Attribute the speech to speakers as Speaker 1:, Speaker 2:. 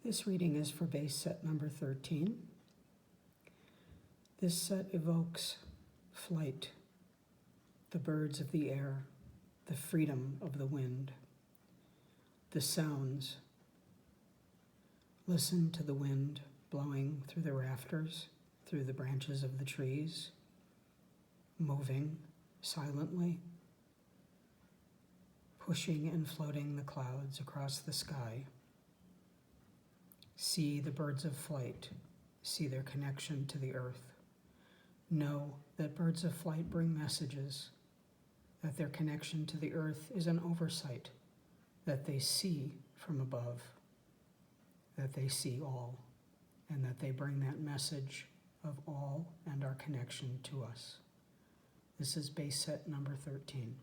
Speaker 1: This reading is for base set number 13. This set evokes flight, the birds of the air, the freedom of the wind, the sounds. Listen to the wind blowing through the rafters, through the branches of the trees, moving silently, pushing and floating the clouds across the sky. See the birds of flight, see their connection to the earth. Know that birds of flight bring messages, that their connection to the earth is an oversight, that they see from above, that they see all, and that they bring that message of all and our connection to us. This is base set number 13.